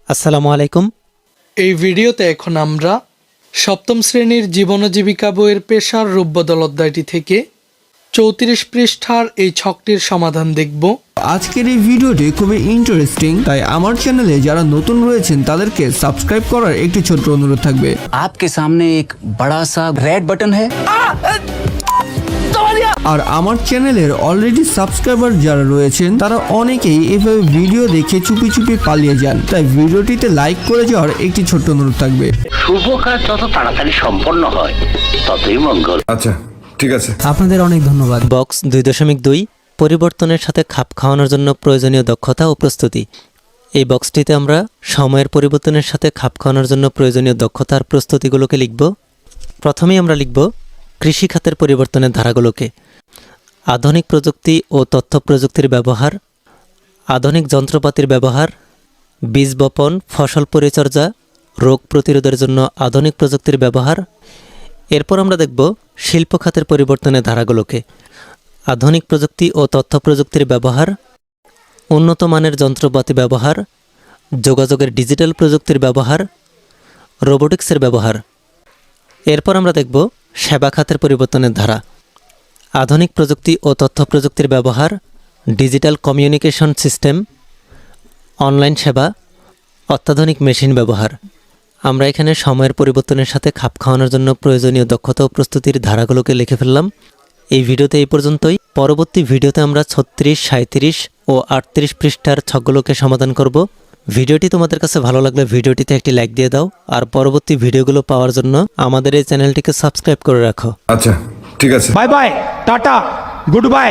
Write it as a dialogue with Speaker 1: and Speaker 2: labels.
Speaker 1: আসসালামু আলাইকুম।
Speaker 2: এই ভিডিওতে এখন আমরা সপ্তম শ্রেণীর জীবন ও জীবিকা বইয়ের পেশার রূপবদল অধ্যায়টি থেকে 34 পৃষ্ঠার এই ছকটির সমাধান দেখব।
Speaker 3: আজকের এই ভিডিওটি খুবই ইন্টারেস্টিং, তাই আমার চ্যানেলে যারা নতুন রয়েছেন তাদেরকে সাবস্ক্রাইব করার একটি ছোট্ট অনুরোধ থাকবে।
Speaker 4: आपके सामने एक बड़ा सा रेड बटन है।
Speaker 3: আর আমার চ্যানেলের অলরেডি সাবস্ক্রাইবার যারা রয়েছেন তারা অনেকেই এভাবে ভিডিও দেখে চুপি চুপি পালিয়ে যান, তাই ভিডিওটিতে লাইক করে যাওয়ার একটি ছোট্ট অনুরোধ থাকবে।
Speaker 5: শুভ কাজ যত তাড়াতাড়ি সম্পন্ন হয় ততই মঙ্গল।
Speaker 6: আচ্ছা ঠিক আছে,
Speaker 1: আপনাদের অনেক ধন্যবাদ। বক্স 2.2 পরিবর্তনের সাথে খাপ খাওয়ানোর জন্য প্রয়োজনীয় দক্ষতা ও প্রস্তুতি। এই বক্সটিতে আমরা সময়ের পরিবর্তনের সাথে খাপ খাওয়ানোর জন্য প্রয়োজনীয় দক্ষতার প্রস্তুতিগুলোকে লিখব। প্রথমেই আমরা লিখব কৃষি খাতের পরিবর্তনের ধারাগুলোকে। আধুনিক প্রযুক্তি ও তথ্য প্রযুক্তির ব্যবহার, আধুনিক যন্ত্রপাতির ব্যবহার, বীজ বপন, ফসল পরিচর্যা, রোগ প্রতিরোধের জন্য আধুনিক প্রযুক্তির ব্যবহার। এরপর আমরা দেখব শিল্প খাতের পরিবর্তনের ধারাগুলোকে। আধুনিক প্রযুক্তি ও তথ্য প্রযুক্তির ব্যবহার, উন্নত মানের যন্ত্রপাতি ব্যবহার, যোগাযোগের ডিজিটাল প্রযুক্তির ব্যবহার, রোবোটিক্সের ব্যবহার। এরপর আমরা দেখব সেবা খাতের পরিবর্তনের ধারা। আধুনিক প্রযুক্তি ও তথ্য প্রযুক্তির ব্যবহার, ডিজিটাল কমিউনিকেশন সিস্টেম, অনলাইন সেবা, অত্যাধুনিক মেশিন ব্যবহার। আমরা এখানে সময়ের পরিবর্তনের সাথে খাপ খাওয়ানোর জন্য প্রয়োজনীয় দক্ষতা ও প্রস্তুতির ধারাগুলোকে লিখে ফেললাম। এই ভিডিওতে এই পর্যন্তই। পরবর্তী ভিডিওতে আমরা 36, 37 ও 38 পৃষ্ঠার ছকগুলোকে সমাধান করব। ভিডিওটি তোমাদের কাছে ভালো লাগলে ভিডিওটিতে একটি লাইক দিয়ে দাও, আর পরবর্তী ভিডিওগুলো পাওয়ার জন্য আমাদের এই চ্যানেলটিকে সাবস্ক্রাইব করে রাখো।
Speaker 6: আচ্ছা ঠিক আছে।
Speaker 7: Bye bye tata good bye.